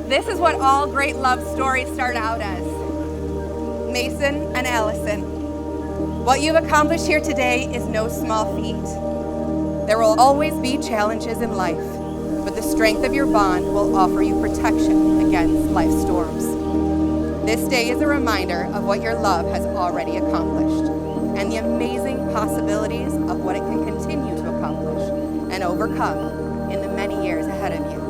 This is what all great love stories start out as. Mason and Allyson, what you've accomplished here today is no small feat. There will always be challenges in life, but the strength of your bond will offer you protection against life's storms. This day is a reminder of what your love has already accomplished and the amazing possibilities of what it can continue to accomplish and overcome in the many years ahead of you.